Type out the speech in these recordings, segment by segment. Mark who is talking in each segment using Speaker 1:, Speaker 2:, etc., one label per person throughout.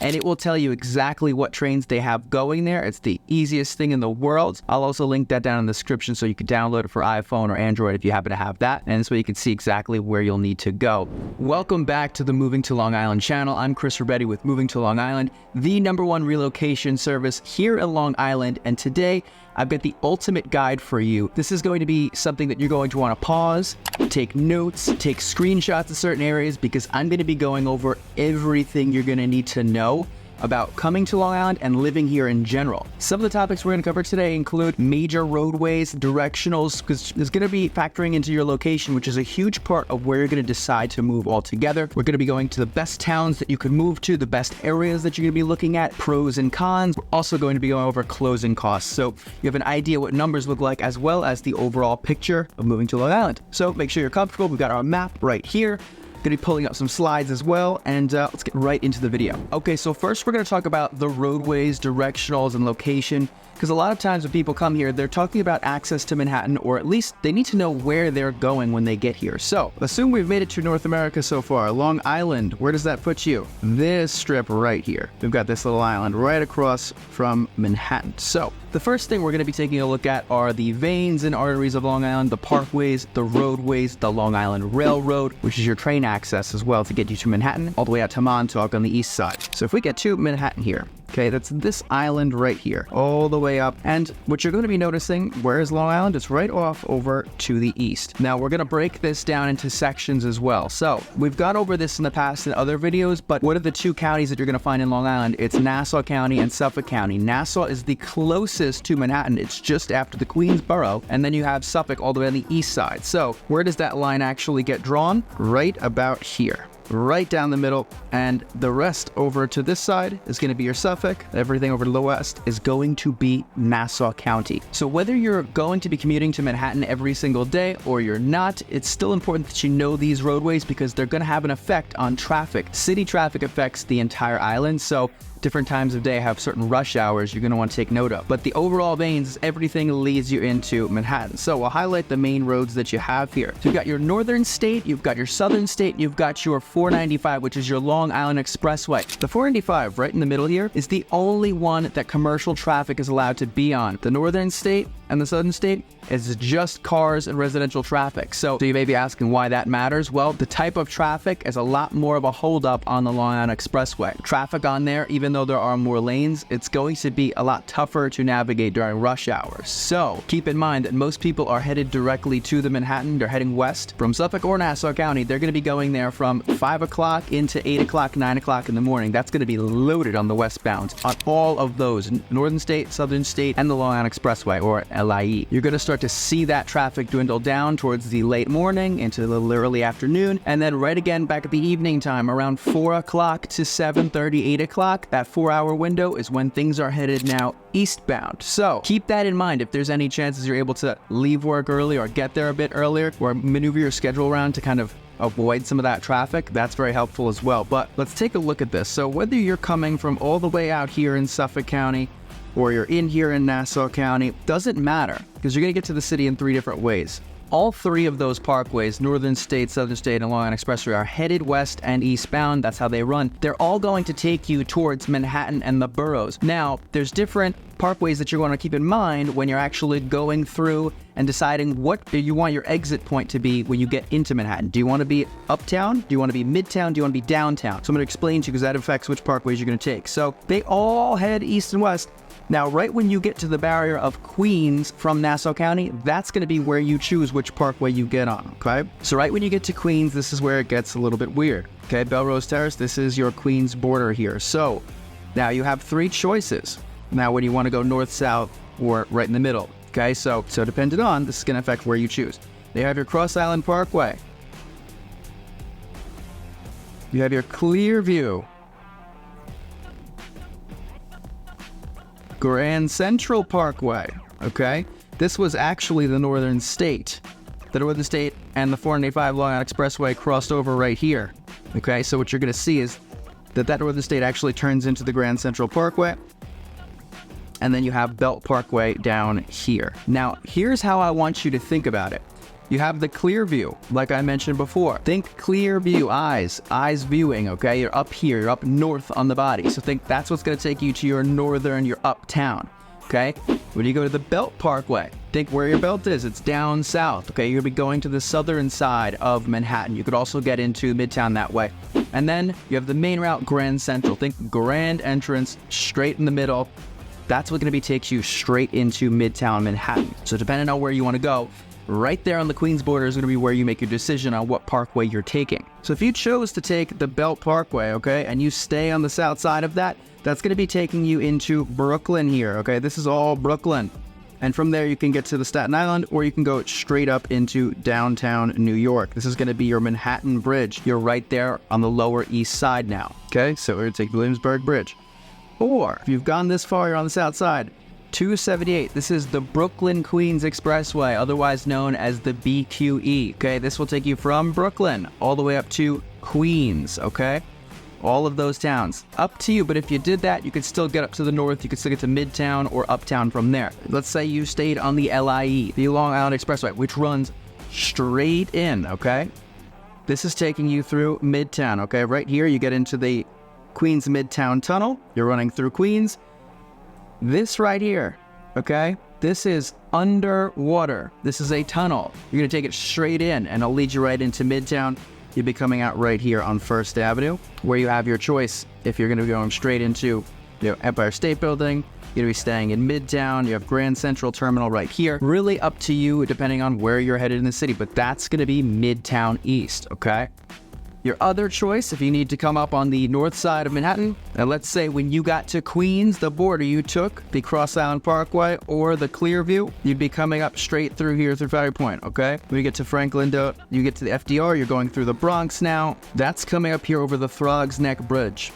Speaker 1: and it will tell you exactly what trains they have going there. It's the easiest thing in the world. I'll also link that down in the description so you can download it for iPhone or Android if you happen to have that, and this way you can see exactly where you'll need to go. Welcome back to the Moving to Long Island channel. I'm Chris Robetti with Moving to Long Island, the #1 relocation service here in Long Island, and today I've got the ultimate guide for you. This is going to be something that you're going to want to pause, take notes, take screenshots of certain areas, because I'm going to be going over everything you're going to need to know about coming to Long Island and living here in general. Some of the topics we're going to cover today include major roadways, directionals, because there's going to be factoring into your location, which is a huge part of where you're going to decide to move altogether. We're going to be going to the best towns that you can move to, the best areas that you're going to be looking at, pros and cons. We're also going to be going over closing costs, so you have an idea what numbers look like, as well as the overall picture of moving to Long Island. So make sure you're comfortable. We've got our map right here. Going to be pulling up some slides as well, and let's get right into the video. Okay, so first we're going to talk about the roadways, directionals, and location, because a lot of times when people come here, they're talking about access to Manhattan, or at least they need to know where they're going when they get here. So assume we've made it to North America so far. Long Island, where does that put you? This strip right here. We've got this little island right across from Manhattan. So the first thing we're going to be taking a look at are the veins and arteries of Long Island, the parkways, the roadways, the Long Island Railroad, which is your train access as well to get you to Manhattan, all the way out to Montauk on the east side. So if we get to Manhattan here, okay, that's this island right here, all the way up. And what you're going to be noticing, where is Long Island? It's right off over to the east. Now, we're going to break this down into sections as well. So we've gone over this in the past in other videos, but what are the two counties that you're going to find in Long Island? It's Nassau County and Suffolk County. Nassau is the closest to Manhattan. It's just after the Queens Borough, and then you have Suffolk all the way on the east side. So where does that line actually get drawn? Right about here. Right down the middle, and the rest over to this side is going to be your Suffolk. Everything over to the west is going to be Nassau County. So whether you're going to be commuting to Manhattan every single day or you're not, it's still important that you know these roadways, because they're going to have an effect on traffic. City traffic affects the entire island, so different times of day have certain rush hours you're going to want to take note of. But the overall veins, everything leads you into Manhattan. So we'll highlight the main roads that you have here. So you've got your northern state, you've got your southern state, you've got your 495, which is your Long Island Expressway. The 495 right in the middle here is the only one that commercial traffic is allowed to be on. The northern state and the southern state is just cars and residential traffic. So you may be asking why that matters. Well, the type of traffic is a lot more of a holdup on the Long Island Expressway. Traffic on there, even though there are more lanes, it's going to be a lot tougher to navigate during rush hours. So keep in mind that most people are headed directly to the Manhattan. They're heading west from Suffolk or Nassau County. They're going to be going there from 5 o'clock into 8 o'clock, 9 o'clock in the morning. That's going to be loaded on the westbound on all of those, northern state, southern state, and the Long Island Expressway, or LIE. You're going to start to see that traffic dwindle down towards the late morning into the early afternoon, and then right again back at the evening time around 4 o'clock to 7:30, 8 o'clock. That 4-hour window is when things are headed now eastbound. So keep that in mind. If there's any chances you're able to leave work early or get there a bit earlier, or maneuver your schedule around to kind of avoid some of that traffic, that's very helpful as well. But let's take a look at this. So whether you're coming from all the way out here in Suffolk County or you're in here in Nassau County, doesn't matter, because you're going to get to the city in 3 different ways. All 3 of those parkways, Northern State, Southern State, and Long Island Expressway, are headed west and eastbound. That's how they run. They're all going to take you towards Manhattan and the boroughs. Now, there's different parkways that you're going to keep in mind when you're actually going through and deciding what you want your exit point to be when you get into Manhattan. Do you want to be uptown? Do you want to be midtown? Do you want to be downtown? So I'm going to explain to you, because that affects which parkways you're going to take. So they all head east and west. Now, right when you get to the barrier of Queens from Nassau County, that's going to be where you choose which parkway you get on, okay? So right when you get to Queens, this is where it gets a little bit weird, okay? Belrose Terrace, this is your Queens border here. So now you have 3 choices. Now, when you want to go north, south, or right in the middle, okay? So depending on, this is going to affect where you choose. You have your Cross Island Parkway. You have your Clearview, Grand Central Parkway, okay? This was actually the Northern State. The Northern State and the 495 Long Island Expressway crossed over right here, okay? So what you're going to see is that Northern State actually turns into the Grand Central Parkway, and then you have Belt Parkway down here. Now, here's how I want you to think about it. You have the clear view, like I mentioned before. Think clear view, eyes viewing, okay? You're up here, you're up north on the body. So think that's what's gonna take you to your northern, your uptown, okay? When you go to the Belt Parkway, think where your belt is, it's down south, okay? You're gonna be going to the southern side of Manhattan. You could also get into Midtown that way. And then you have the main route, Grand Central. Think grand entrance, straight in the middle. That's what gonna be takes you straight into Midtown Manhattan. So depending on where you wanna go, right there on the Queens border is going to be where you make your decision on what parkway you're taking. So if you chose to take the Belt Parkway, okay, and you stay on the south side of that, that's going to be taking you into Brooklyn here, okay? This is all Brooklyn. And from there, you can get to the Staten Island, or you can go straight up into downtown New York. This is going to be your Manhattan Bridge. You're right there on the Lower East Side now, okay? So we're going to take the Williamsburg Bridge. Or if you've gone this far, you're on the south side. 278, this is the Brooklyn-Queens Expressway, otherwise known as the BQE, okay? This will take you from Brooklyn all the way up to Queens, okay? All of those towns. Up to you, but if you did that, you could still get up to the north, you could still get to Midtown or Uptown from there. Let's say you stayed on the LIE, the Long Island Expressway, which runs straight in, okay? This is taking you through Midtown, okay? Right here, you get into the Queens Midtown Tunnel, you're running through Queens. This right here, okay? This is underwater. This is a tunnel. You're gonna take it straight in and it'll lead you right into Midtown. You'll be coming out right here on First Avenue, where you have your choice. If you're gonna be going straight into Empire State Building, you're gonna be staying in Midtown. You have Grand Central Terminal right here. Really up to you depending on where you're headed in the city, but that's gonna be Midtown East, okay? Your other choice, if you need to come up on the north side of Manhattan, and let's say when you got to Queens, the border, you took the Cross Island Parkway or the Clearview, you'd be coming up straight through here through Ferry Point, okay? When you get to Franklin, you get to the FDR, you're going through the Bronx now. That's coming up here over the Throgs Neck Bridge.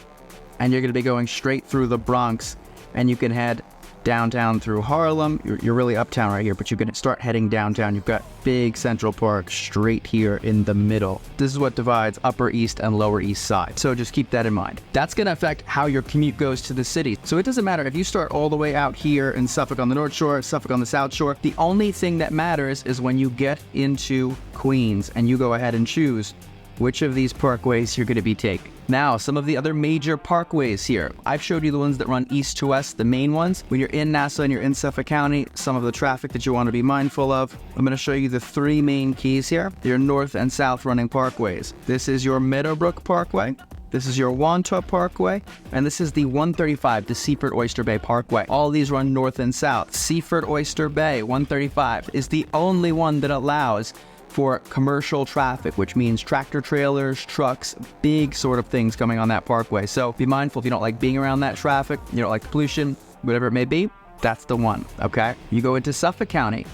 Speaker 1: And you're gonna be going straight through the Bronx, and you can head downtown through Harlem. You're really uptown right here, but you can start heading downtown. You've got big Central Park straight here in the middle. This is what divides Upper East and Lower East Side. So just keep that in mind. That's gonna affect how your commute goes to the city. So it doesn't matter if you start all the way out here in Suffolk on the North Shore, Suffolk on the South Shore. The only thing that matters is when you get into Queens and you go ahead and choose which of these parkways you're gonna be taking. Now, some of the other major parkways here. I've showed you the ones that run east to west, the main ones. When you're in Nassau and you're in Suffolk County, some of the traffic that you want to be mindful of. I'm going to show you the three main keys here. Your north and south running parkways. This is your Meadowbrook Parkway. This is your Wantagh Parkway, and this is the 135, the Seaford Oyster Bay Parkway. All these run north and south. Seaford Oyster Bay 135 is the only one that allows for commercial traffic, which means tractor trailers, trucks, big sort of things coming on that parkway. So be mindful if you don't like being around that traffic, you don't like pollution, whatever it may be, that's the one, okay? You go into Suffolk County,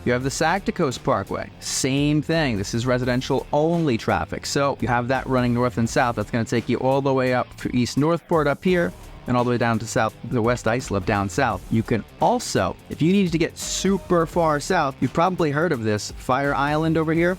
Speaker 1: you have the Saginaw Coast Parkway, same thing. This is residential only traffic. So you have that running north and south. That's gonna take you all the way up to East Northport up here, and all the way down to south, the West Islip down south. You can also, if you needed to get super far south, you've probably heard of this, Fire Island over here.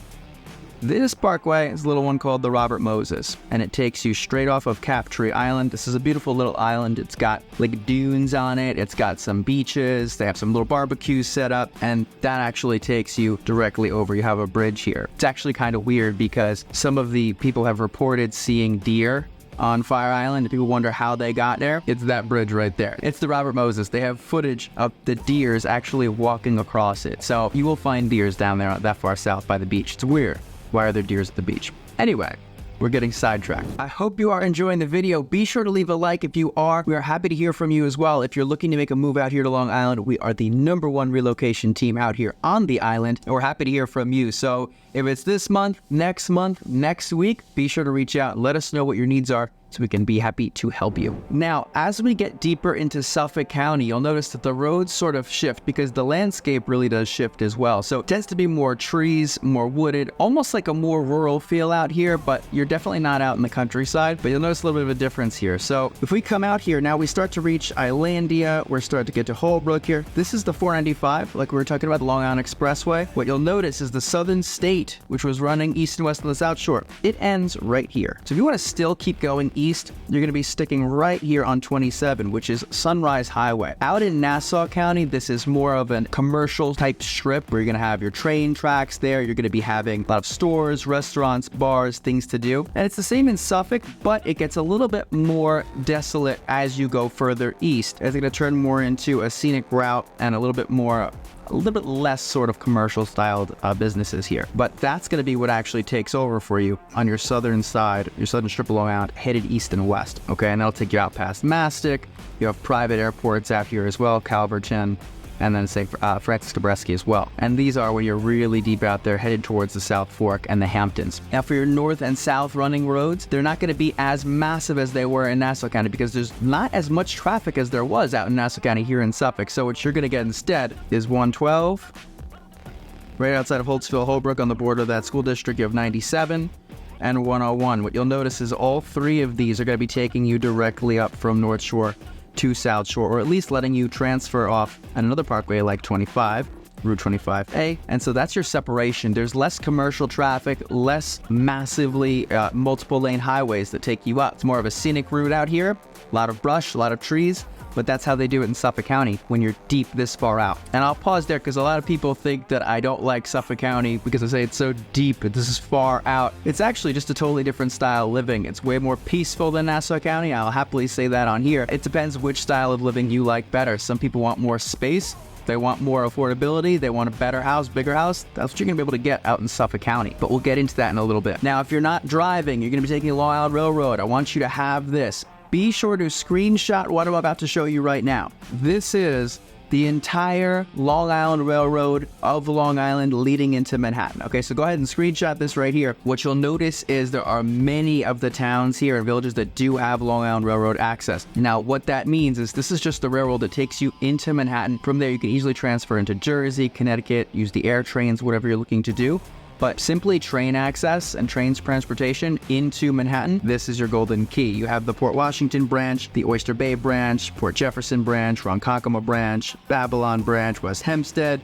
Speaker 1: This parkway is a little one called the Robert Moses, and it takes you straight off of Captree Island. This is a beautiful little island. It's got like dunes on it. It's got some beaches. They have some little barbecues set up, and that actually takes you directly over. You have a bridge here. It's actually kind of weird because some of the people have reported seeing deer on Fire Island, and people wonder how they got there. It's that bridge right there. It's the Robert Moses. They have footage of the deers actually walking across it. So you will find deers down there that far south by the beach. It's weird. Why are there deers at the beach? Anyway, we're getting sidetracked. I hope you are enjoying the video. Be sure to leave a like if you are. We are happy to hear from you as well. If you're looking to make a move out here to Long Island, we are the #1 relocation team out here on the island, and we're happy to hear from you. So if it's this month, next week, be sure to reach out and let us know what your needs are so we can be happy to help you. Now, as we get deeper into Suffolk County, you'll notice that the roads sort of shift because the landscape really does shift as well. So it tends to be more trees, more wooded, almost like a more rural feel out here, but you're definitely not out in the countryside, but you'll notice a little bit of a difference here. So if we come out here, now we start to reach Islandia, we're starting to get to Holbrook here. This is the 495, like we were talking about, the Long Island Expressway. What you'll notice is the Southern State, which was running east and west on the South Shore, it ends right here. So if you want to still keep going east, you're going to be sticking right here on 27, which is Sunrise Highway. Out in Nassau County, this is more of a commercial type strip where you're going to have your train tracks there. You're going to be having a lot of stores, restaurants, bars, things to do. And it's the same in Suffolk, but it gets a little bit more desolate as you go further east. It's going to turn more into a scenic route and a little bit less sort of commercial styled businesses here. But that's going to be what actually takes over for you on your southern side, your southern strip of Long Island, headed east and west. Okay, and that'll take you out past Mastic. You have private airports out here as well, Calverton, and then say Francis Cabreski as well. And these are when you're really deep out there, headed towards the South Fork and the Hamptons. Now for your north and south running roads, they're not going to be as massive as they were in Nassau County because there's not as much traffic as there was out in Nassau County here in Suffolk. So what you're going to get instead is 112, right outside of Holtzville, Holbrook on the border of that school district. You have 97 and 101. What you'll notice is all three of these are going to be taking you directly up from North Shore to South Shore, or at least letting you transfer off at another parkway like 25, Route 25A. And so that's your separation. There's less commercial traffic, less massively multiple lane highways that take you up. It's more of a scenic route out here, a lot of brush, a lot of trees, but that's how they do it in Suffolk County when you're deep this far out. And I'll pause there because a lot of people think that I don't like Suffolk County because I say it's so deep, this is far out. It's actually just a totally different style of living. It's way more peaceful than Nassau County. I'll happily say that on here. It depends which style of living you like better. Some people want more space. They want more affordability. They want a better house, bigger house. That's what you're going to be able to get out in Suffolk County. But we'll get into that in a little bit. Now, if you're not driving, you're going to be taking the Long Island Railroad. I want you to have this. Be sure to screenshot what I'm about to show you right now. This is the entire Long Island Railroad of Long Island leading into Manhattan. Okay, so go ahead and screenshot this right here. What you'll notice is there are many of the towns here and villages that do have Long Island Railroad access. Now, what that means is this is just the railroad that takes you into Manhattan. From there, you can easily transfer into Jersey, Connecticut, use the air trains, whatever you're looking to do. But simply train access and train transportation into Manhattan, this is your golden key. You have the Port Washington branch, the Oyster Bay branch, Port Jefferson branch, Ronkonkoma branch, Babylon branch, West Hempstead,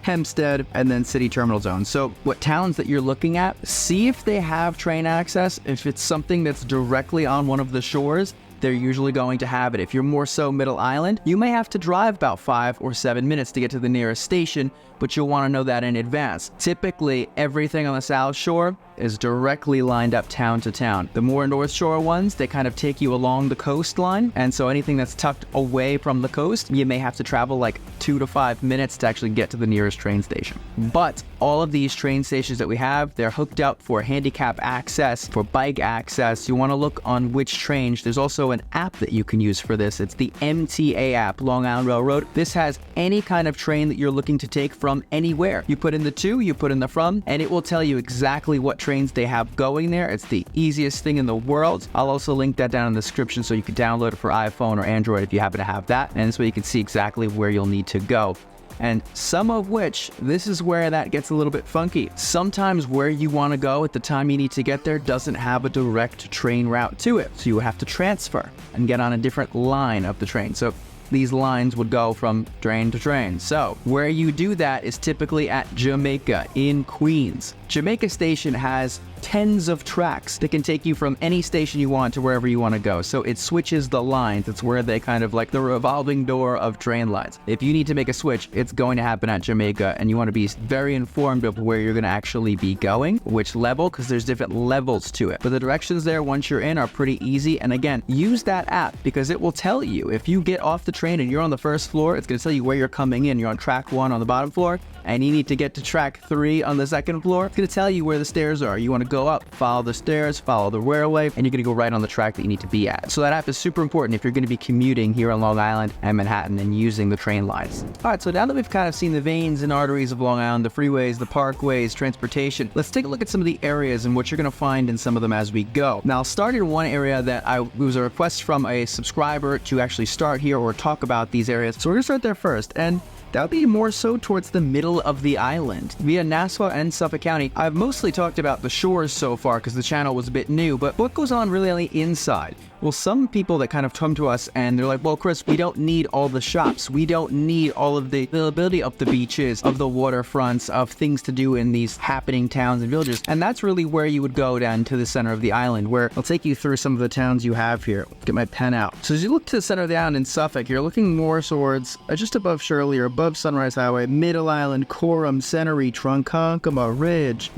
Speaker 1: and then City Terminal Zone. So what towns that you're looking at, see if they have train access. If it's something that's directly on one of the shores, they're usually going to have it. If you're more so Middle Island, you may have to drive about 5 or 7 minutes to get to the nearest station, but you'll want to know that in advance. Typically, everything on the South Shore is directly lined up town to town. The more North Shore ones, they kind of take you along the coastline, and so anything that's tucked away from the coast, you may have to travel like 2 to 5 minutes to actually get to the nearest train station. But all of these train stations that we have, they're hooked up for handicap access, for bike access. You want to look on which trains. There's also an app that you can use for this. It's the MTA app, Long Island Railroad. This has any kind of train that you're looking to take from anywhere. You put in the to, you put in the from, and it will tell you exactly what trains they have going there. It's the easiest thing in the world. I'll also link that down in the description so you can download it for iPhone or Android if you happen to have that, and this way you can see exactly where you'll need to go. And some of which, this is where that gets a little bit funky. Sometimes where you want to go at the time you need to get there doesn't have a direct train route to it. So you have to transfer and get on a different line of the train. So these lines would go from train to train. So where you do that is typically at Jamaica in Queens. Jamaica Station has tens of tracks that can take you from any station you want to wherever you want to go. So it switches the lines. It's where they kind of like the revolving door of train lines. If you need to make a switch, it's going to happen at Jamaica, and you want to be very informed of where you're going to actually be going, which level, because there's different levels to it. But the directions there once you're in are pretty easy. And again, use that app because it will tell you if you get off the train and you're on the first floor, it's going to tell you where you're coming in. You're on track 1 on the bottom floor, and you need to get to track 3 on the second floor. It's going to tell you where the stairs are. You want to go up, follow the stairs, follow the railway, and you're going to go right on the track that you need to be at. So that app is super important if you're going to be commuting here on Long Island and Manhattan and using the train lines. All right, so now that we've kind of seen the veins and arteries of Long Island, the freeways, the parkways, transportation, let's take a look at some of the areas and what you're going to find in some of them as we go. Now, I'll start in one area that it was a request from a subscriber to actually start here or talk about these areas. So we're going to start there first, and that would be more so towards the middle of the island. Via Nassau and Suffolk County, I've mostly talked about the shores so far because the channel was a bit new, but what goes on really on the inside? Well, some people that kind of come to us and they're like, well, Chris, we don't need all the shops. We don't need all of the availability of the beaches, of the waterfronts, of things to do in these happening towns and villages. And that's really where you would go down to the center of the island, where I'll take you through some of the towns you have here. Get my pen out. So as you look to the center of the island in Suffolk, you're looking more towards just above Shirley or above Sunrise Highway, Middle Island, Coram, Centery, Tronconkama, Ridge,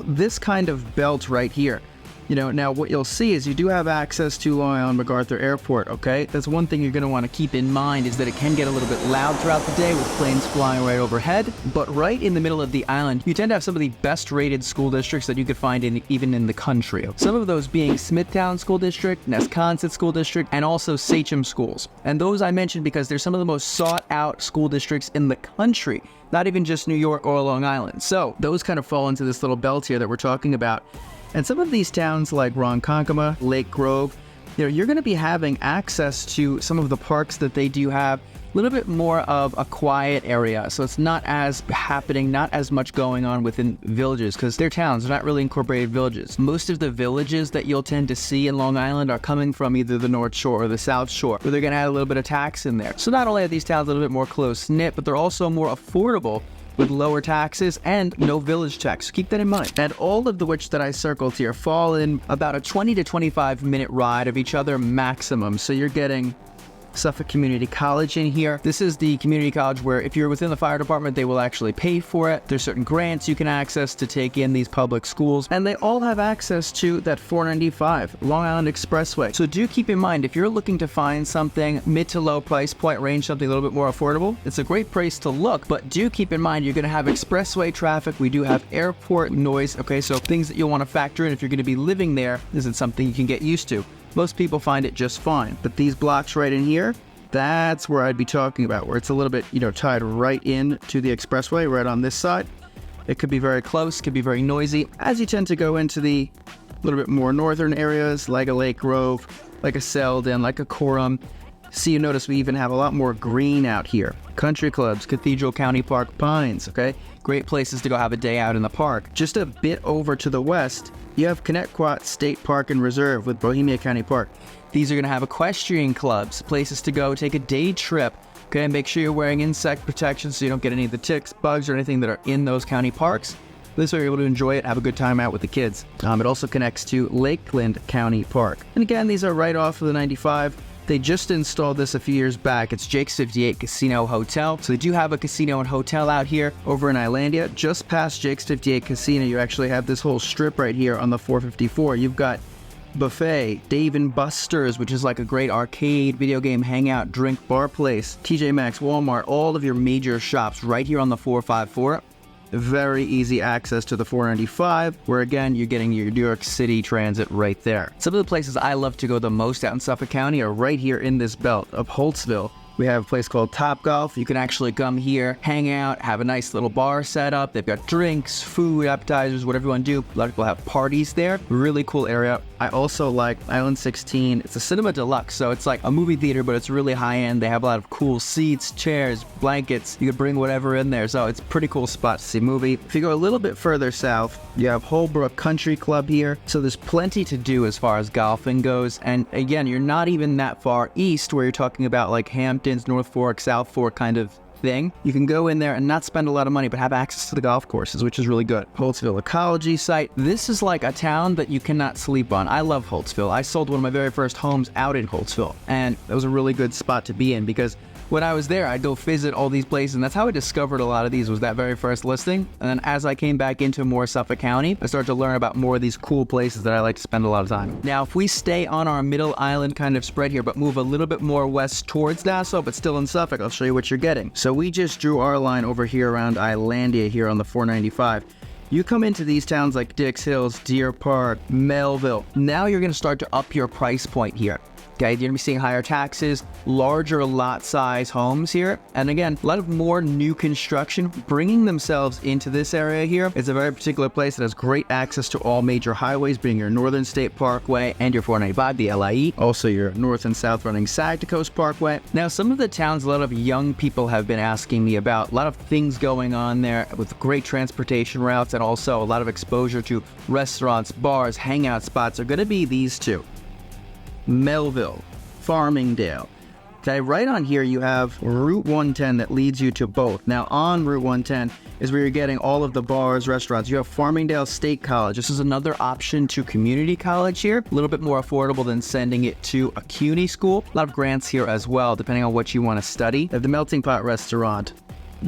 Speaker 1: this kind of belt right here. Now what you'll see is you do have access to Long Island MacArthur Airport, okay? That's one thing you're going to want to keep in mind, is that it can get a little bit loud throughout the day with planes flying right overhead. But right in the middle of the island, you tend to have some of the best rated school districts that you could find even in the country. Some of those being Smithtown School District, Nesconset School District, and also Sachem Schools. And those I mentioned because they're some of the most sought out school districts in the country, not even just New York or Long Island. So those kind of fall into this little belt here that we're talking about. And some of these towns like Ronkonkoma, Lake Grove, you're going to be having access to some of the parks that they do have, a little bit more of a quiet area. So it's not as happening, not as much going on within villages, because they're towns, they're not really incorporated villages. Most of the villages that you'll tend to see in Long Island are coming from either the North Shore or the South Shore, where they're going to add a little bit of tax in there. So not only are these towns a little bit more close-knit, but they're also more affordable, with lower taxes and no village tax. Keep that in mind. And all of the which that I circled here fall in about a 20 to 25 minute ride of each other maximum. So you're getting Suffolk Community College in here. This is the community college where if you're within the fire department, they will actually pay for it. There's certain grants you can access to take in these public schools, and they all have access to that 495 Long Island Expressway. So do keep in mind, if you're looking to find something mid to low price point range, something a little bit more affordable, it's a great place to look, but do keep in mind you're going to have expressway traffic. We do have airport noise, okay? So things that you'll want to factor in if you're going to be living there isn't something you can get used to. Most people find it just fine, but these blocks right in here, that's where I'd be talking about, where it's a little bit, tied right in to the expressway, right on this side. It could be very close, could be very noisy. As you tend to go into the little bit more northern areas, like a Lake Grove, like a Selden, like a Coram, see, you notice we even have a lot more green out here. Country clubs, Cathedral County Park, Pines, okay? Great places to go have a day out in the park. Just a bit over to the west, you have Connecticut State Park and Reserve with Bohemia County Park. These are going to have equestrian clubs, places to go take a day trip. Okay, make sure you're wearing insect protection so you don't get any of the ticks, bugs, or anything that are in those county parks. This way you're able to enjoy it, have a good time out with the kids. It also connects to Lakeland County Park. And again, these are right off of the 95. They just installed this a few years back. It's Jake's 58 Casino Hotel. So they do have a casino and hotel out here over in Islandia. Just past Jake's 58 Casino, you actually have this whole strip right here on the 454. You've got Buffet, Dave & Buster's, which is like a great arcade, video game, hangout, drink, bar place, TJ Maxx, Walmart, all of your major shops right here on the 454. Very easy access to the 495, where again, you're getting your New York City transit right there. Some of the places I love to go the most out in Suffolk County are right here in this belt of Holtzville. We have a place called Top Golf. You can actually come here, hang out, have a nice little bar set up. They've got drinks, food, appetizers, whatever you want to do. A lot of people have parties there. Really cool area. I also like Island 16. It's a cinema deluxe, so it's like a movie theater, but it's really high-end. They have a lot of cool seats, chairs, blankets. You can bring whatever in there, so it's a pretty cool spot to see a movie. If you go a little bit further south, you have Holbrook Country Club here. So there's plenty to do as far as golfing goes. And again, you're not even that far east where you're talking about like Hamptons, North Fork, South Fork kind of thing. You can go in there and not spend a lot of money, but have access to the golf courses, which is really good. Holtzville Ecology Site. This is like a town that you cannot sleep on. I love Holtzville. I sold one of my very first homes out in Holtzville, and that was a really good spot to be in because when I was there, I'd go visit all these places, and that's how I discovered a lot of these, was that very first listing. And then as I came back into more Suffolk County, I started to learn about more of these cool places that I like to spend a lot of time. Now, if we stay on our middle island kind of spread here, but move a little bit more west towards Nassau, but still in Suffolk, I'll show you what you're getting. So we just drew our line over here around Islandia here on the 495. You come into these towns like Dix Hills, Deer Park, Melville. Now you're going to start to up your price point here. Okay, you're going to be seeing higher taxes, larger lot size homes here. And again, a lot of more new construction bringing themselves into this area here. It's a very particular place that has great access to all major highways, being your Northern State Parkway and your 495, the LIE. Also your north and south running Sag to Coast Parkway. Now, some of the towns a lot of young people have been asking me about, a lot of things going on there with great transportation routes and also a lot of exposure to restaurants, bars, hangout spots are going to be these two.
Speaker 2: Melville, Farmingdale. Okay, right on here you have Route 110 that leads you to both. Now on Route 110 is where you're getting all of the bars, restaurants. You have Farmingdale State College. This is another option to community college here. A little bit more affordable than sending it to a CUNY school. A lot of grants here as well, depending on what you want to study. You have the Melting Pot Restaurant,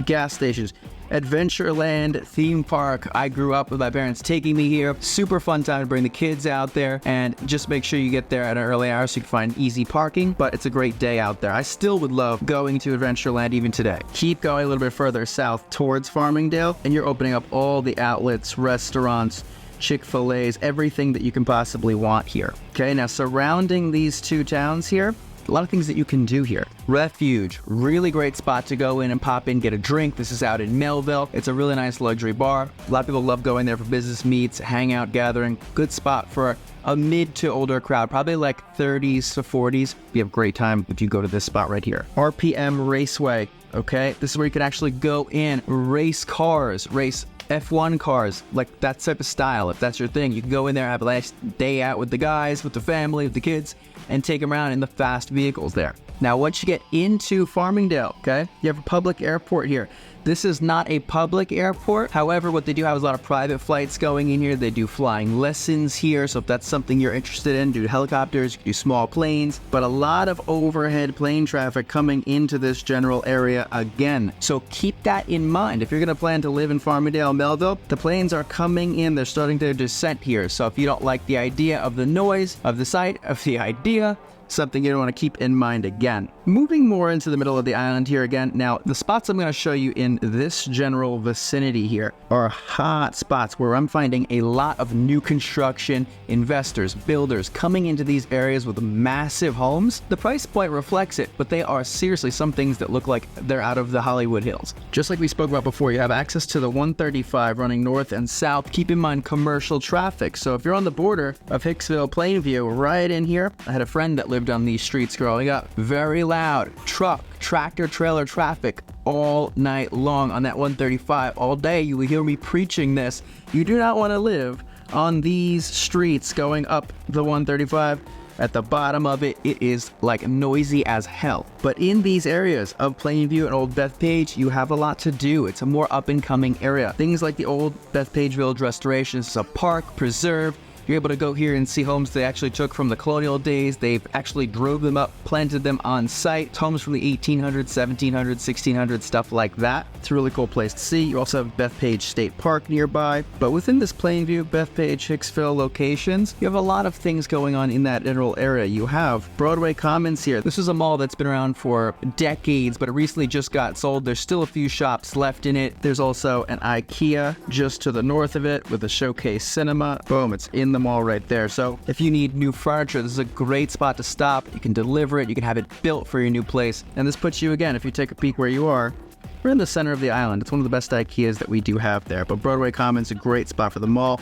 Speaker 2: gas stations, Adventureland theme park. I grew up with my parents taking me here. Super fun time to bring the kids out there, and just make sure you get there at an early hour so you can find easy parking, but it's a great day out there. I still would love going to Adventureland even today. Keep going a little bit further south towards Farmingdale, and you're opening up all the outlets, restaurants, Chick-fil-A's, everything that you can possibly want here. Okay, now surrounding these two towns here, a lot of things that you can do here. Refuge, really great spot to go in and pop in, get a drink. This is out in Melville. It's a really nice luxury bar. A lot of people love going there for business meets, hangout, gathering. Good spot for a mid to older crowd, probably like 30s to 40s. You have a great time if you go to this spot right here. RPM Raceway, okay? This is where you can actually go in, race cars, race F1 cars, like that type of style. If that's your thing, you can go in there, have a nice day out with the guys, with the family, with the kids, and take them around in the fast vehicles there. Now, once you get into Farmingdale, okay, you have a public airport here. This is not a public airport. However, what they do have is a lot of private flights going in here. They do flying lessons here. So if that's something you're interested in, do helicopters, you can do small planes, but a lot of overhead plane traffic coming into this general area again. So keep that in mind. If you're going to plan to live in Farmingdale, Melville, the planes are coming in. They're starting their descent here. So if you don't like the idea of the noise, of the sight, of the idea, something you want to keep in mind again. Moving more into the middle of the island here again. Now, the spots I'm going to show you in this general vicinity here are hot spots where I'm finding a lot of new construction, investors, builders coming into these areas with massive homes. The price point reflects it, but they are seriously some things that look like they're out of the Hollywood Hills. Just like we spoke about before, you have access to the 135 running north and south. Keep in mind commercial traffic. So if you're on the border of Hicksville, Plainview, right in here, I had a friend that lived on these streets growing up. Very loud truck, tractor trailer traffic all night long on that 135. All day you will hear me preaching this. You do not want to live on these streets going up the 135. At the bottom of it, it is like noisy as hell. But in these areas of Plainview and Old Bethpage, you have a lot to do. It's a more up and coming area. Things like the Old Bethpage Village restoration. It's a park, preserve. You're able to go here and see homes they actually took from the colonial days. They've actually drove them up, planted them on site. Homes from the 1800s, 1700s, 1600s, stuff like that. It's a really cool place to see. You also have Bethpage State Park nearby. But within this Plainview, Bethpage, Hicksville locations, you have a lot of things going on in that general area. You have Broadway Commons here. This is a mall that's been around for decades, but it recently just got sold. There's still a few shops left in it. There's also an IKEA just to the north of it with a Showcase Cinema. Boom, it's in the mall right there. So if you need new furniture, this is a great spot to stop. You can deliver it, you can have it built for your new place. And this puts you, again, if you take a peek where you are, we're in the center of the island. It's one of the best IKEAs that we do have there. But Broadway Commons is a great spot for the mall.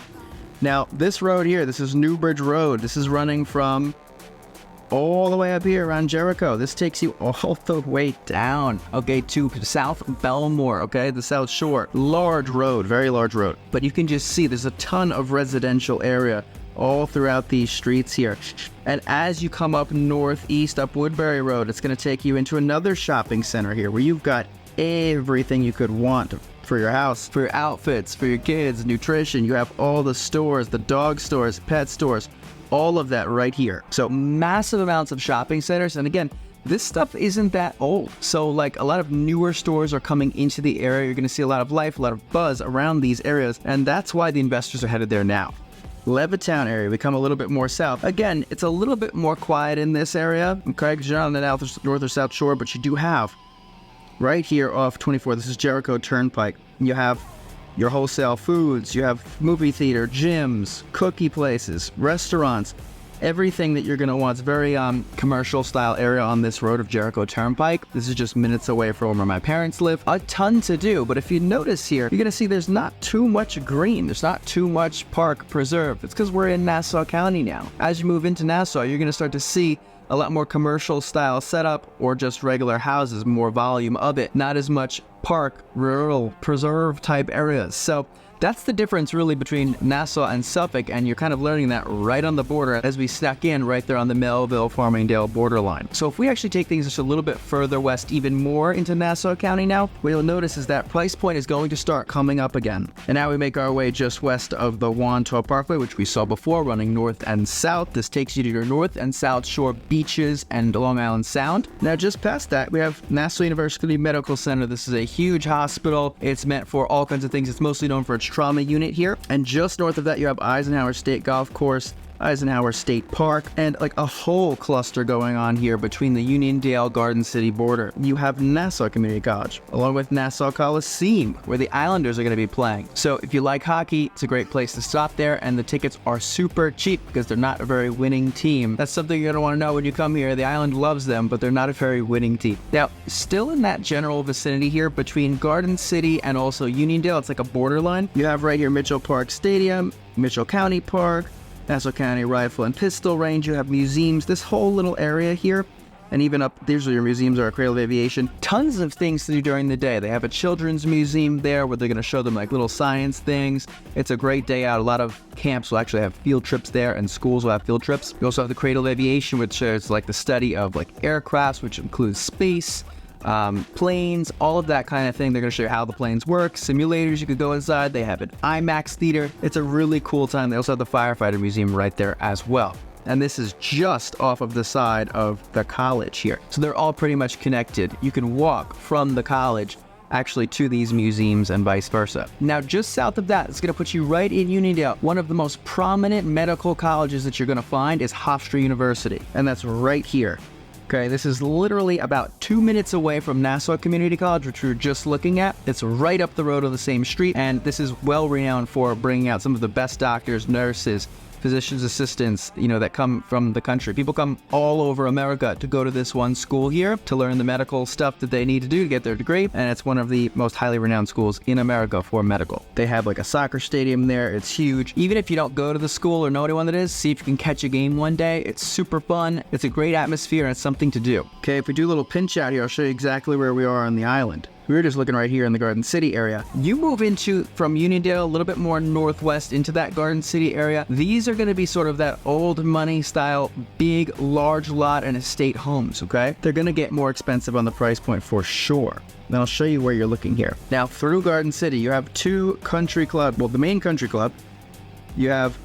Speaker 2: Now, this road here, this is Newbridge Road. This is running from all the way up here around Jericho. This takes you all the way down, okay, to South Belmore, okay, the South Shore. Large road, very large road. But you can just see there's a ton of residential area all throughout these streets here. And as you come up northeast, up Woodbury Road, it's going to take you into another shopping center here where you've got everything you could want for your house, for your outfits, for your kids, nutrition. You have all the stores, the dog stores, pet stores, all of that right here. So massive amounts of shopping centers. And again, this stuff isn't that old. So like a lot of newer stores are coming into the area. You're going to see a lot of life, a lot of buzz around these areas. And that's why the investors are headed there now. Levittown area, we come a little bit more south. Again, it's a little bit more quiet in this area, okay, because you're not on the north or south shore, but you do have right here off 24, this is Jericho Turnpike. You have your wholesale foods, you have movie theater, gyms, cookie places, restaurants, everything that you're going to want. It's a very commercial style area on this road of Jericho Turnpike. This is just minutes away from where my parents live. A ton to do, but if you notice here, you're going to see there's not too much green. There's not too much park preserve. It's because we're in Nassau County now. As you move into Nassau, you're going to start to see a lot more commercial style setup or just regular houses, more volume of it, not as much park, rural, preserve type areas. So
Speaker 1: That's the difference really between Nassau and Suffolk, and you're kind of learning that right on the border as we snuck in right there on the Melville-Farmingdale borderline. So if we actually take things just a little bit further west, even more into Nassau County now, what you'll notice is that price point is going to start coming up again. And now we make our way just west of the Wantagh Parkway, which we saw before, running north and south. This takes you to your north and south shore beaches and Long Island Sound. Now just past that, we have Nassau University Medical Center. This is a huge hospital. It's meant for all kinds of things. It's mostly known for its trauma unit here. And just north of that, you have Eisenhower State Golf Course, Eisenhower State Park, and like a whole cluster going on here between the Uniondale Garden City border. You have Nassau Community College, along with Nassau Coliseum, where the Islanders are going to be playing. So if you like hockey, it's a great place to stop there, and the tickets are super cheap because they're not a very winning team. That's something you're going to want to know when you come here. The Island loves them, but they're not a very winning team. Now, still in that general vicinity here between Garden City and also Uniondale, it's like a borderline. You have right here Mitchell Park Stadium, Mitchell County Park, Nassau County Rifle and Pistol Range. You have museums, this whole little area here. And even up, these are your museums, are a Cradle of Aviation. Tons of things to do during the day. They have a children's museum there where they're going to show them like little science things. It's a great day out. A lot of camps will actually have field trips there, and schools will have field trips. You also have the Cradle of Aviation, which is like the study of like aircrafts, which includes space, planes, all of that kind of thing. They're going to show you how the planes work. Simulators, you could go inside. They have an IMAX theater. It's a really cool time. They also have the firefighter museum right there as well. And this is just off of the side of the college here. So they're all pretty much connected. You can walk from the college actually to these museums and vice versa. Now, just south of that, it's going to put you right in Uniondale. One of the most prominent medical colleges that you're going to find is Hofstra University, and that's right here. Okay, this is literally about 2 minutes away from Nassau Community College, which we were just looking at. It's right up the road on the same street, and this is well renowned for bringing out some of the best doctors, nurses, physician's assistants, that come from the country. People come all over America to go to this one school here to learn the medical stuff that they need to do to get their degree, and it's one of the most highly renowned schools in America for medical. They have like a soccer stadium there. It's huge. Even if you don't go to the school or know anyone that is, see if you can catch a game one day. It's super fun. It's a great atmosphere, and it's something to do. Okay, if we do a little pinch out here, I'll show you exactly where we are on the island. We were just looking right here in the Garden City area. You move from Uniondale a little bit more northwest into that Garden City area. These are going to be sort of that old money style, big, large lot and estate homes, okay? They're going to get more expensive on the price point for sure. Then I'll show you where you're looking here. Now, through Garden City, you have two country clubs. Well, the main country club, you have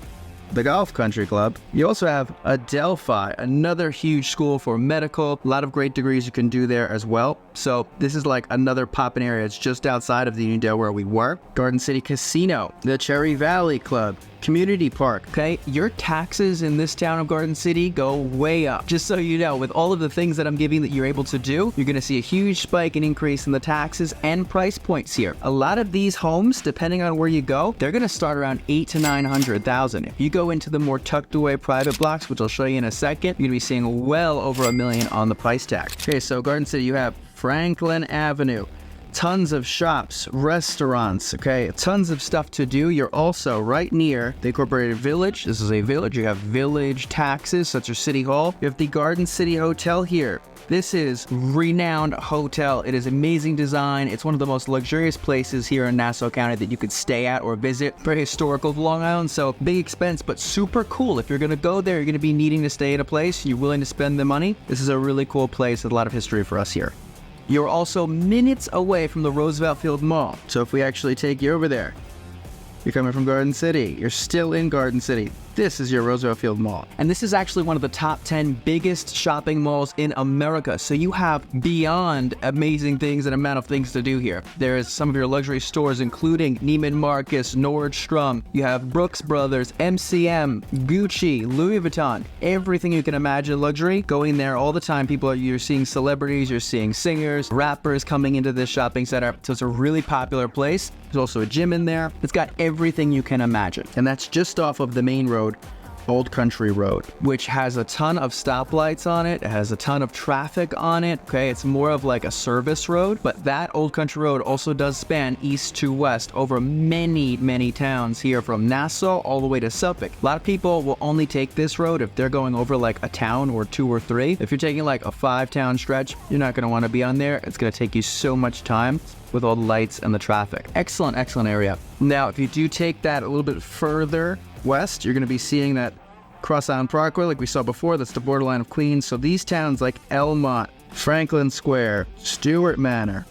Speaker 1: the Golf Country Club. You also have Adelphi, another huge school for medical. A lot of great degrees you can do there as well. So this is like another poppin' area. It's just outside of the Uniondale where we were. Garden City Casino, the Cherry Valley Club, Community Park. Okay, your taxes in this town of Garden City go way up. Just so you know, with all of the things that I'm giving that you're able to do, you're gonna see a huge spike and increase in the taxes and price points here. A lot of these homes, depending on where you go, they're gonna start around $800,000 to $900,000. If you go into the more tucked away private blocks, which I'll show you in a second, you're gonna be seeing well over $1 million on the price tag. Okay, so Garden City, you have Franklin Avenue. Tons of shops, restaurants, okay? Tons of stuff to do. You're also right near the Incorporated Village. This is a village. You have village taxes, such as City Hall. You have the Garden City Hotel here. This is renowned hotel. It is amazing design. It's one of the most luxurious places here in Nassau County that you could stay at or visit. Very historical to Long Island, so big expense, but super cool. If you're gonna go there, you're gonna be needing to stay at a place, you're willing to spend the money. This is a really cool place with a lot of history for us here. You're also minutes away from the Roosevelt Field Mall. So if we actually take you over there, you're coming from Garden City, you're still in Garden City. This is your Roosevelt Field Mall. And this is actually one of the top 10 biggest shopping malls in America. So you have beyond amazing things and amount of things to do here. There's some of your luxury stores, including Neiman Marcus, Nordstrom. You have Brooks Brothers, MCM, Gucci, Louis Vuitton, everything you can imagine luxury. Going there all the time. You're seeing celebrities, you're seeing singers, rappers coming into this shopping center. So it's a really popular place. There's also a gym in there. It's got everything you can imagine. And that's just off of the main road
Speaker 2: Old Country Road,
Speaker 1: which has a ton of stoplights on it. It has a ton of traffic on it. Okay, it's more of like a service road, but that Old Country Road also does span east to west over many towns here from Nassau all the way to Suffolk. A lot of people will only take this road if they're going over like a town or 2 or 3. If you're taking like a 5-town stretch, you're not going to want to be on there. It's going to take you so much time with all the lights and the traffic. Excellent area. Now, if you do take that a little bit further west, you're going to be seeing that Cross Island Parkway like we saw before. That's the borderline of Queens. So these towns like Elmont, Franklin Square, Stewart Manor.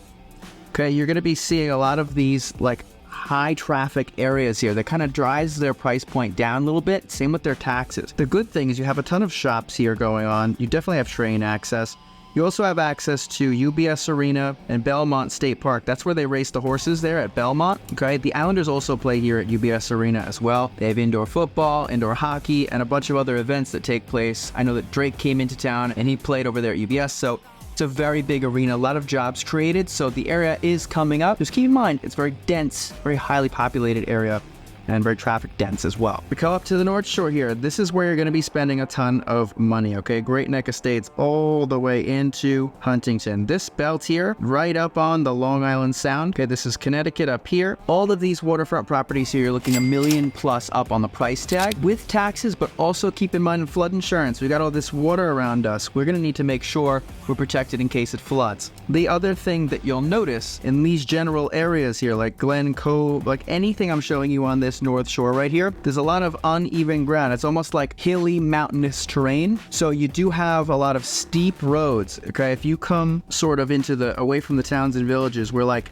Speaker 1: Okay, you're going to be seeing a lot of these like high traffic areas here. That kind of drives their price point down a little bit. Same with their taxes. The good thing is you have a ton of shops here going on. You definitely have train access. You also have access to UBS Arena and Belmont State Park. That's where they race the horses there at Belmont. Okay, the Islanders also play here at UBS Arena as well. They have indoor football, indoor hockey, and a bunch of other events that take place. I know that Drake came into town and he played over there at UBS, so it's a very big arena, a lot of jobs created, so the area is coming up. Just keep in mind, it's very dense, very highly populated area, and very traffic dense as well. We come up to the North Shore here. This is where you're going to be spending a ton of money, okay? Great Neck Estates all the way into Huntington. This belt here, right up on the Long Island Sound. Okay, this is Connecticut up here. All of these waterfront properties here, you're looking $1 million plus up on the price tag with taxes, but also keep in mind flood insurance. We got all this water around us. We're going to need to make sure we're protected in case it floods. The other thing that you'll notice in these general areas here, like Glen Cove, like anything I'm showing you on this North Shore right here, there's a lot of uneven ground. It's almost like hilly, mountainous terrain. So you do have a lot of steep roads. Okay, if you come sort of away from the towns and villages, we're like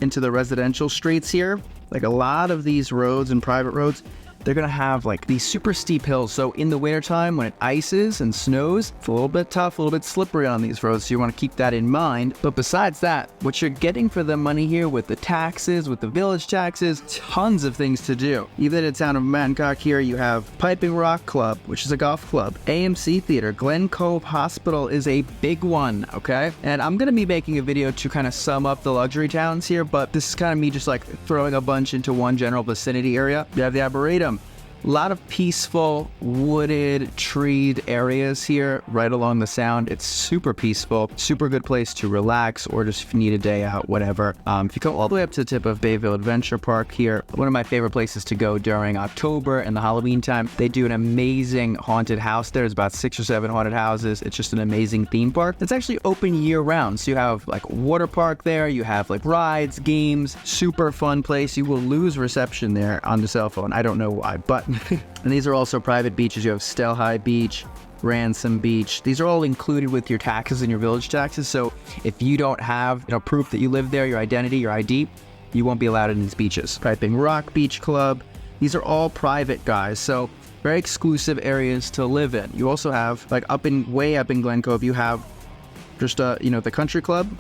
Speaker 1: into the residential streets here. Like a lot of these roads and private roads, they're gonna have like these super steep hills. So in the wintertime when it ices and snows, it's a little bit tough, a little bit slippery on these roads. So you wanna keep that in mind. But besides that, what you're getting for the money here with the taxes, with the village taxes, tons of things to do. Even in the town of Mancock here, you have Piping Rock Club, which is a golf club. AMC Theater, Glen Cove Hospital is a big one, okay? And I'm gonna be making a video to kind of sum up the luxury towns here, but this is kind of me just like throwing a bunch into one general vicinity area. You have the Arboretum. A lot of peaceful, wooded, treed areas here right along the Sound. It's super peaceful, super good place to relax or just if you need a day out, whatever. If you go all the way up to the tip of Bayville Adventure Park here, one of my favorite places to go during October and the Halloween time, they do an amazing haunted house there. There's about 6 or 7 haunted houses. It's just an amazing theme park. It's actually open year round. So you have like water park there, you have like rides, games, super fun place. You will lose reception there on the cell phone. I don't know why, but and these are also private beaches. You have Stelhigh Beach, Ransom Beach. These are all included with your taxes and your village taxes. So if you don't have proof that you live there, your identity, your ID, you won't be allowed in these beaches. Piping Rock Beach Club. These are all private, guys. So very exclusive areas to live in. You also have like way up in Glen Cove, you have just the Country Club,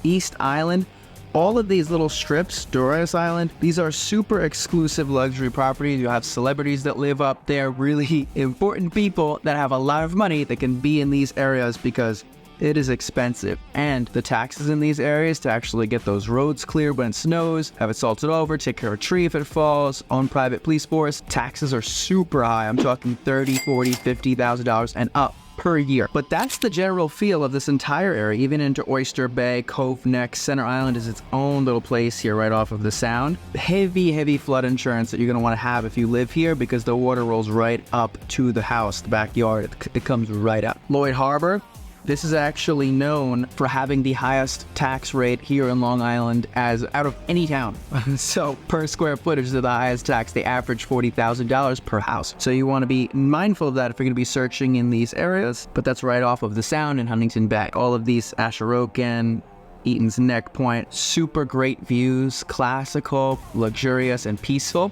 Speaker 1: East Island. All of these little strips, Doris Island, these are super exclusive luxury properties. You have celebrities that live up there, really important people that have a lot of money that can be in these areas because it is expensive. And the taxes in these areas to actually get those roads clear when it snows, have it salted over, take care of a tree if it falls, own private police force, taxes are super high. I'm talking $30,000, $40,000, $50,000 and up per year. But that's the general feel of this entire area, even into Oyster Bay, Cove Neck. Center Island is its own little place here right off of the Sound. Heavy flood insurance that you're going to want to have if you live here because the water rolls right up to the house, the backyard. It comes right up. Lloyd Harbor. This is actually known for having the highest tax rate here in Long Island as out of any town. So per square footage, they're the highest tax. They average $40,000 per house. So you want to be mindful of that if you're going to be searching in these areas. But that's right off of the Sound in Huntington Bay. All of these Asheroken, Eaton's Neck Point, super great views, classical, luxurious, and peaceful.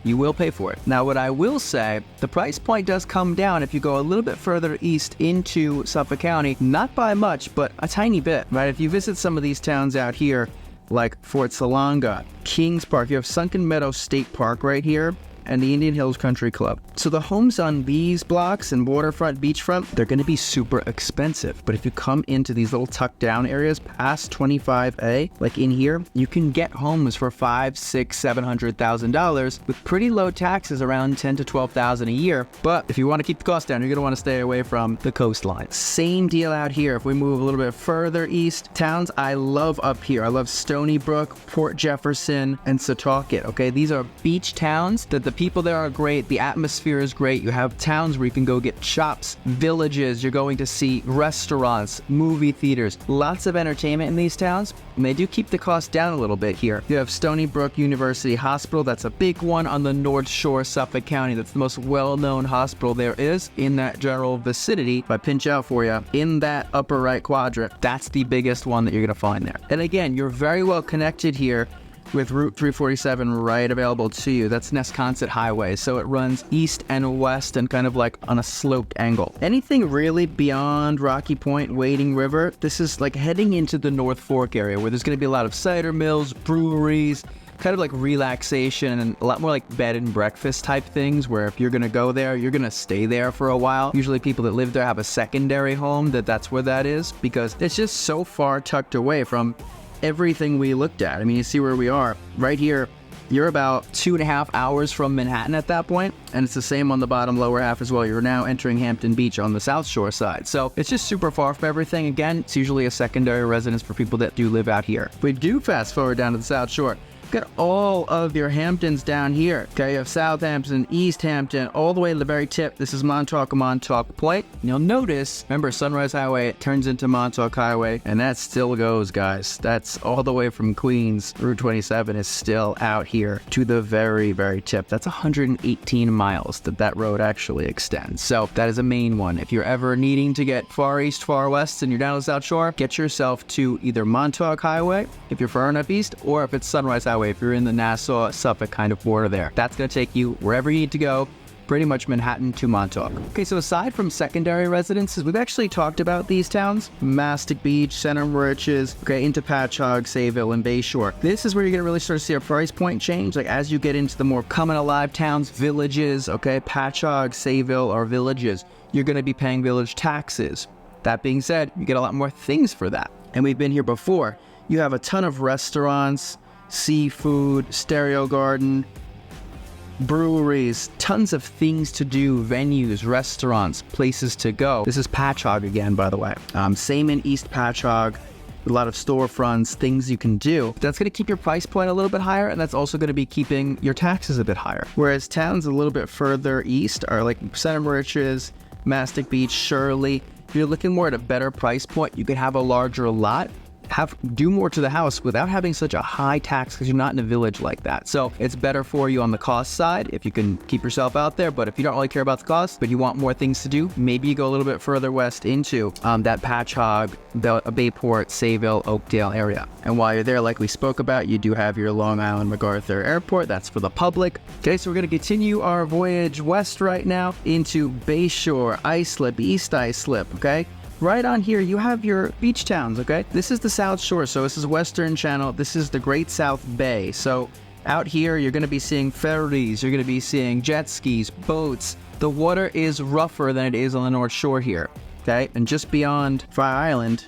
Speaker 1: You will pay for it. Now, what I will say, the price point does come down if you go a little bit further east into Suffolk County, not by much, but a tiny bit, right? If you visit some of these towns out here, like Fort Salonga, Kings Park, you have Sunken Meadow State Park right here.
Speaker 2: and the Indian Hills Country Club. So the homes on these blocks and waterfront, beachfront, they're going to be super expensive. But if you come into these little tucked down areas past 25A, like in here, you can get homes for $500,000, $600,000, $700,000 with pretty low taxes around $10,000 to $12,000 a year. But if you want to keep the cost down, you're going to want to stay away from the coastline. Same deal out here. If we move a little bit further east, towns I love up here. I love Stony Brook, Port Jefferson, and Setauket. Okay, these are beach towns that the people there are great. The atmosphere is great. You have towns where you can go get shops, villages. You're going to see restaurants, movie theaters, lots of entertainment in these towns. And they do keep the cost down a little bit here. You have Stony Brook University Hospital. That's a big one on the North Shore, Suffolk County. That's the most well-known hospital there is in that general vicinity. If I pinch out for you, in that upper right quadrant, that's the biggest one that you're going to find there. And again, you're very well connected here with Route 347 right available to you. That's Nesconset Highway. So it runs east and west and kind of like on a sloped angle. Anything really beyond Rocky Point, Wading River, this is like heading into the North Fork area where there's going to be a lot of cider mills, breweries, kind of like relaxation and a lot more like bed and breakfast type things where if you're going to go there, you're going to stay there for a while. Usually people that live there have a secondary home that's where that is because it's just so far tucked away from everything we looked at. I mean, you see where we are right here. You're about 2.5 hours from Manhattan at that point, and it's the same on the bottom lower half as well. You're now entering Hampton Beach on the South Shore side. So it's just super far from everything. Again, it's usually a secondary residence for people that do live out here. If we do fast forward down to the South Shore, got all of your Hamptons down here. Okay, you have Southampton, East Hampton, all the way to the very tip. This is Montauk Point. And you'll notice, remember Sunrise Highway, it turns into Montauk Highway, and that still goes, guys. That's all the way from Queens. Route 27 is still out here to the very, very tip. That's 118 miles that road actually extends. So that is a main one. If you're ever needing to get far east, far west, and you're down the South Shore, get yourself to either Montauk Highway, if you're far enough east, or if it's Sunrise Highway, if you're in the Nassau, Suffolk kind of border there. That's going to take you wherever you need to go, pretty much Manhattan to Montauk. Okay, so aside from secondary residences, we've actually talked about these towns, Mastic Beach, Central Riches, okay, into Patchogue, Sayville, and Bayshore. This is where you're going to really start to see a price point change, like as you get into the more coming alive towns, villages, okay, Patchogue, Sayville, or villages, you're going to be paying village taxes. That being said, you get a lot more things for that. And we've been here before. You have a ton of restaurants, seafood, stereo garden, breweries, tons of things to do, venues, restaurants, places to go. This is Patchogue again, by the way. Same in East Patchogue, a lot of storefronts, things you can do. That's going to keep your price point a little bit higher, and that's also going to be keeping your taxes a bit higher. Whereas towns a little bit further east are like Central Riches, Mastic Beach, Shirley. If you're looking more at a better price point, you could have a larger lot, do more to the house without having such a high tax because you're not in a village like that. So it's better for you on the cost side if you can keep yourself out there. But if you don't really care about the cost, but you want more things to do, maybe you go a little bit further west into that Patchogue, Bayport, Sayville, Oakdale area. And while you're there, like we spoke about, you do have your Long Island MacArthur Airport. That's for the public. Okay, so we're going to continue our voyage west right now into Bayshore, Islip, East Islip, okay? Right on here, you have your beach towns, okay? This is the South Shore, so this is Western Channel. This is the Great South Bay. So out here, you're going to be seeing ferries. You're going to be seeing jet skis, boats. The water is rougher than it is on the North Shore here, okay? And just beyond Fry Island,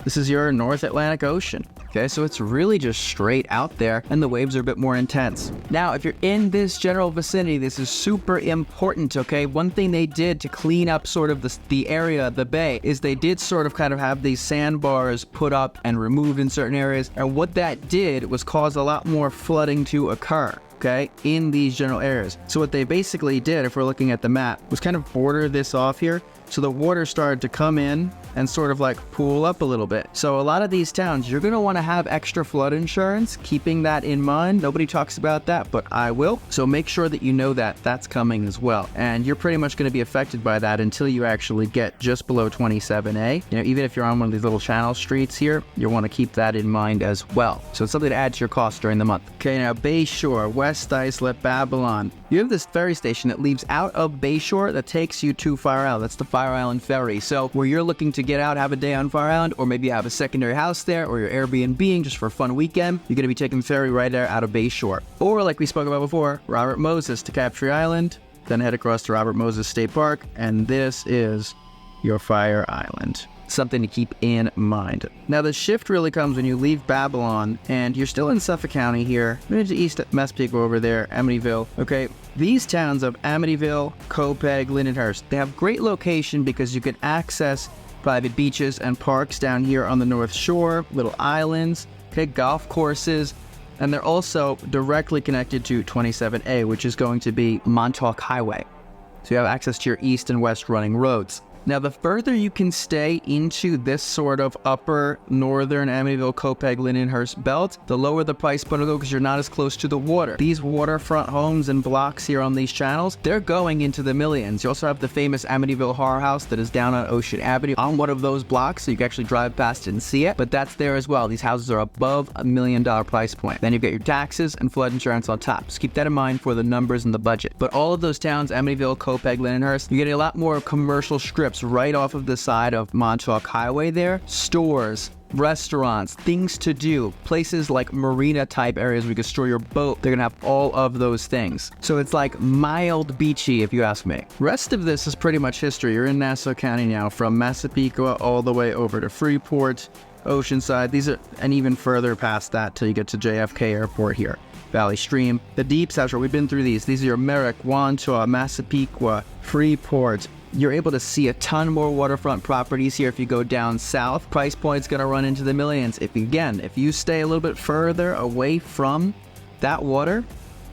Speaker 2: this is your North Atlantic Ocean. Okay, so it's really just straight out there, and the waves are a bit more intense. Now, if you're in this general vicinity, this is super important, okay? One thing they did to clean up sort of the area, the bay, is they did sort of kind of have these sandbars put up and removed in certain areas, and what that did was cause a lot more flooding to occur. Okay, in these general areas. So what they basically did, if we're looking at the map, was kind of border this off here. So the water started to come in and sort of like pool up a little bit. So a lot of these towns, you're going to want to have extra flood insurance, keeping that in mind. Nobody talks about that, but I will. So make sure that you know that that's coming as well. And you're pretty much going to be affected by that until you actually get just below 27A. You know, even if you're on one of these little channel streets here, you'll want to keep that in mind as well. So it's something to add to your cost during the month. Okay, now Bayshore, West Islip, Babylon.
Speaker 1: you have this ferry station that leaves out of Bayshore that takes you to Fire Island. That's the Fire Island Ferry. So where you're looking to get out, have a day on Fire Island, or maybe you have a secondary house there, or you're Airbnb-ing just for a fun weekend, you're going to be taking the ferry right there out of Bayshore. Or like we spoke about before, Robert Moses to Captree Island, then head across to Robert Moses State Park, and this is your Fire Island. Something to keep in mind. Now the shift really comes when you leave Babylon and you're still in Suffolk County here. Maybe to east at Massapequa over there, Amityville. Okay, these towns of Amityville, Copiague, Lindenhurst, they have great location because you can access private beaches and parks down here on the North Shore, little islands, okay, golf courses, and they're also directly connected to 27A, which is going to be Montauk Highway. So you have access to your east and west running roads. Now, the further you can stay into this sort of upper northern Amityville, Copiague, Lindenhurst belt, the lower the price point will go because you're not as close to the water. These waterfront homes and blocks here on these channels, they're going into the millions. You also have the famous Amityville Horror House that is down on Ocean Avenue on one of those blocks, so you can actually drive past it and see it, but that's there as well. These houses are above $1 million price point. Then you've got your taxes and flood insurance on top. So keep that in mind for the numbers and the budget. But all of those towns, Amityville, Copiague, Lindenhurst, you're getting a lot more commercial strips right off of the side of Montauk Highway there. Stores, restaurants, things to do, places like marina type areas where you can store your boat. They're gonna have all of those things. So it's like mild beachy if you ask me. Rest of this is pretty much history. You're in Nassau County now, from Massapequa all the way over to Freeport, Oceanside. These are, and even further past that till you get to JFK Airport here. Valley Stream, the Deep South Shore, we've been through these. These are your Merrick, Wantaw, Massapequa, Freeport. You're able to see a ton more waterfront properties here if you go down south. Price point's gonna run into the millions. If you stay a little bit further away from that water,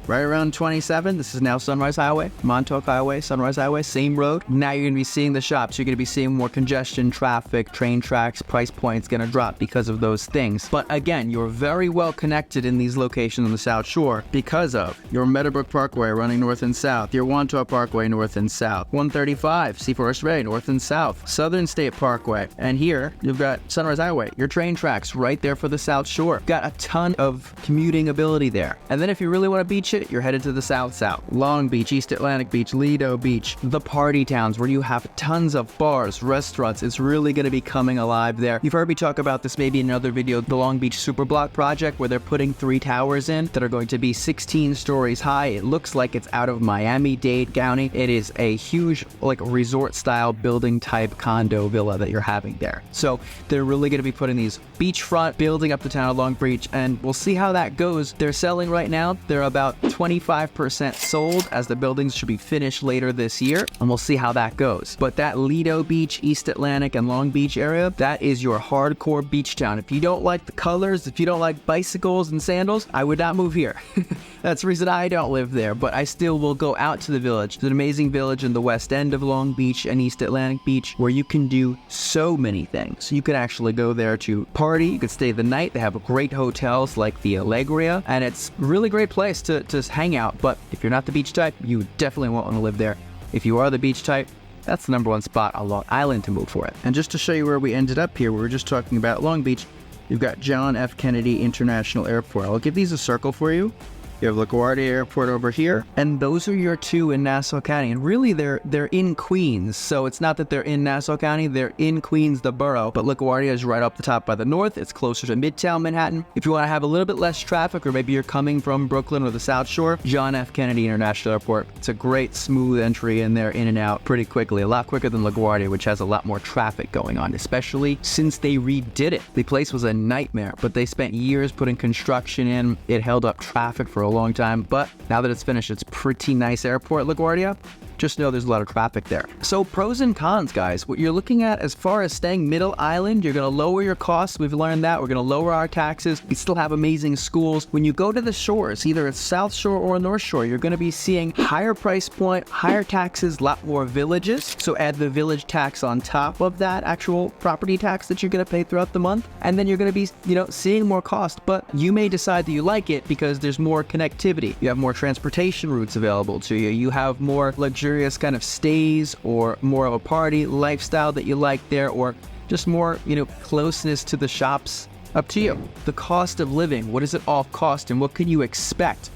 Speaker 1: right around 27, this is now Sunrise Highway, Montauk Highway, Sunrise Highway, same road. Now you're gonna be seeing the shops. You're gonna be seeing more congestion, traffic, train tracks, price point's gonna drop because of those things. But again, you're very well connected in these locations on the South Shore because of your Meadowbrook Parkway running north and south, your Wantaw Parkway north and south, 135, Seaforest Way north and south, Southern State Parkway, and here you've got Sunrise Highway, your train tracks right there for the South Shore. Got a ton of commuting ability there. And then if you really want to beach it, you're headed to the south. Long Beach, East Atlantic Beach, Lido Beach, the party towns where you have tons of bars, restaurants. It's really going to be coming alive there. You've heard me talk about this maybe in another video, the Long Beach Superblock project, where they're putting 3 towers in that are going to be 16 stories high. It looks like it's out of Miami-Dade County. It is a huge, like, resort style building type condo villa that you're having there. So they're really going to be putting these beachfront, building up the town of Long Beach, and we'll see how that goes. They're selling right now. They're about 25% sold, as the buildings should be finished later this year, and we'll see how that goes. But that Lido Beach, East Atlantic, and Long Beach area, that is your hardcore beach town. If you don't like the colors, if you don't like bicycles and sandals, I would not move here. That's the reason I don't live there, but I still will go out to the village. It's an amazing village in the west end of Long Beach and East Atlantic Beach where you can do so many things. You could actually go there to party, you could stay the night. They have great hotels like the Allegria, and it's a really great place to hang out. But if you're not the beach type, you definitely won't want to live there. If you are the beach type, that's the #1 spot on Long Island to move for it. And just to show you where we ended up here, we were just talking about Long Beach. You've got John F. Kennedy International Airport. I'll give these a circle for you. You have LaGuardia Airport over here, and those are your 2 in Nassau County. And really, they're in Queens, so it's not that they're in Nassau County, they're in Queens, the borough. But LaGuardia is right up the top by the north. It's closer to Midtown Manhattan. If you want to have a little bit less traffic, or maybe you're coming from Brooklyn or the South Shore, John F. Kennedy International Airport. It's a great smooth entry in there, in and out pretty quickly, a lot quicker than LaGuardia, which has a lot more traffic going on, especially since they redid it. The place was a nightmare, but they spent years putting construction in. It held up traffic for a long time, but now that it's finished, it's pretty nice airport, LaGuardia. Just know there's a lot of traffic there. So pros and cons, guys. What you're looking at as far as staying Middle Island, you're going to lower your costs. We've learned that. We're going to lower our taxes. We still have amazing schools. When you go to the shores, either it's South Shore or North Shore, you're going to be seeing higher price point, higher taxes, a lot more villages. So add the village tax on top of that actual property tax that you're going to pay throughout the month. And then you're going to be, seeing more cost, but you may decide that you like it because there's more connectivity. You have more transportation routes available to you. You have more luxurious kind of stays, or more of a party lifestyle that you like there, or just more, closeness to the shops. Up to you. The cost of living, what does it all cost, and what can you expect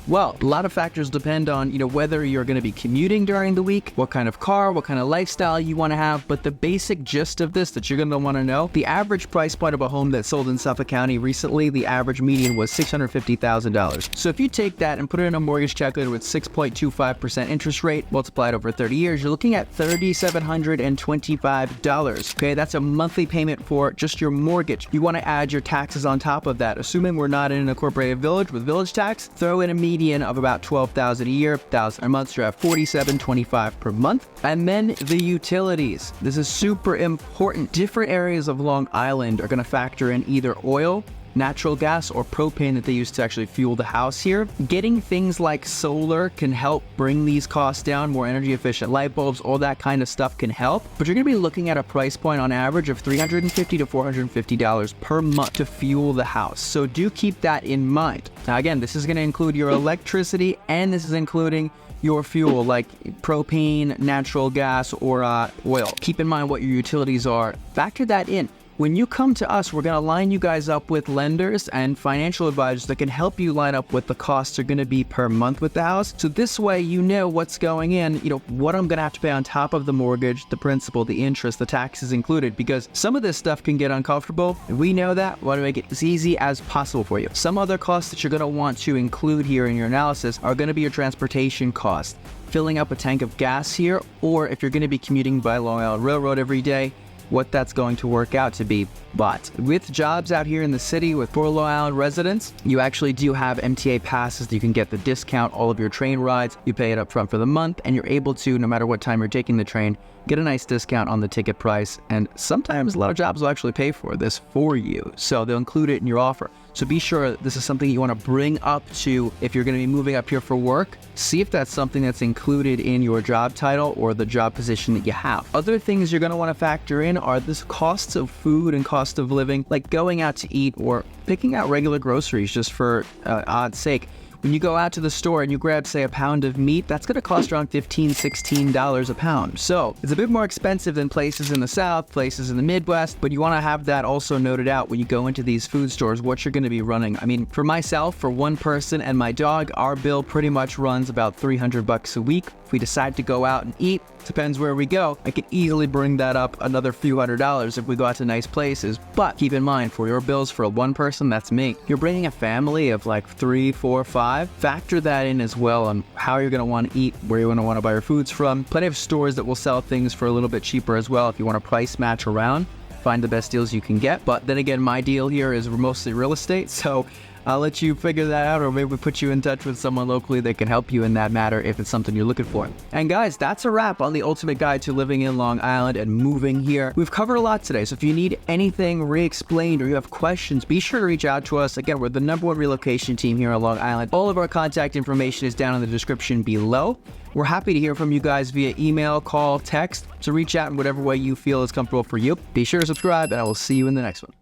Speaker 1: Well, a lot of factors depend on, whether you're going to be commuting during the week, what kind of car, what kind of lifestyle you want to have. But the basic gist of this that you're going to want to know, the average price point of a home that sold in Suffolk County recently, the average median was $650,000. So if you take that and put it in a mortgage calculator with 6.25% interest rate, multiplied over 30 years, you're looking at $3,725. Okay, that's a monthly payment for just your mortgage. You want to add your taxes on top of that. Assuming we're not in an incorporated village with village tax, throw in a median of about $12,000 a year, $1,000 a month, so you have $4,725 per month. And then the utilities. This is super important. Different areas of Long Island are going to factor in either oil, natural gas, or propane that they use to actually fuel the house here. Getting things like solar can help bring these costs down, more energy efficient light bulbs, all that kind of stuff can help. But you're going to be looking at a price point on average of $350 to $450 per month to fuel the house. So do keep that in mind. Now again, this is going to include your electricity, and this is including your fuel like propane, natural gas, or oil. Keep in mind what your utilities are. Factor that in. When you come to us, we're going to line you guys up with lenders and financial advisors that can help you line up what the costs are going to be per month with the house. So this way, you know what's going in, what I'm going to have to pay on top of the mortgage, the principal, the interest, the taxes included, because some of this stuff can get uncomfortable. We know that. We want to make it as easy as possible for you. Some other costs that you're going to want to include here in your analysis are going to be your transportation costs, filling up a tank of gas here, or if you're going to be commuting by Long Island Railroad every day, what that's going to work out to be. But with jobs out here in the city with Long Island residents, you actually do have MTA passes. You can get the discount, all of your train rides. You pay it up front for the month, and you're able to, no matter what time you're taking the train, get a nice discount on the ticket price. And sometimes a lot of jobs will actually pay for this for you. So they'll include it in your offer. So be sure this is something you want to bring up to if you're going to be moving up here for work. See if that's something that's included in your job title or the job position that you have. Other things you're going to want to factor in are the costs of food and cost of living, like going out to eat or picking out regular groceries just for odd's sake. When you go out to the store and you grab, say, a pound of meat, that's going to cost around $15, $16 a pound. So it's a bit more expensive than places in the South, places in the Midwest, but you want to have that also noted out when you go into these food stores, what you're going to be running. I mean, for myself, for one person and my dog, our bill pretty much runs about $300 a week. If we decide to go out and eat, depends where we go, I could easily bring that up another few $100s if we go out to nice places. But keep in mind, for your bills for one person, that's me. You're bringing a family of like 3, 4, 5. Factor that in as well on how you're going to want to eat, where you're going to want to buy your foods from. Plenty of stores that will sell things for a little bit cheaper as well if you want to price match around. Find the best deals you can get. But then again, my deal here is mostly real estate, so I'll let you figure that out, or maybe put you in touch with someone locally that can help you in that matter if it's something you're looking for. And guys, that's a wrap on the ultimate guide to living in Long Island and moving here. We've covered a lot today, so if you need anything re-explained or you have questions, be sure to reach out to us. Again, we're the #1 relocation team here on Long Island. All of our contact information is down in the description below. We're happy to hear from you guys via email, call, text, so reach out in whatever way you feel is comfortable for you. Be sure to subscribe, and I will see you in the next one.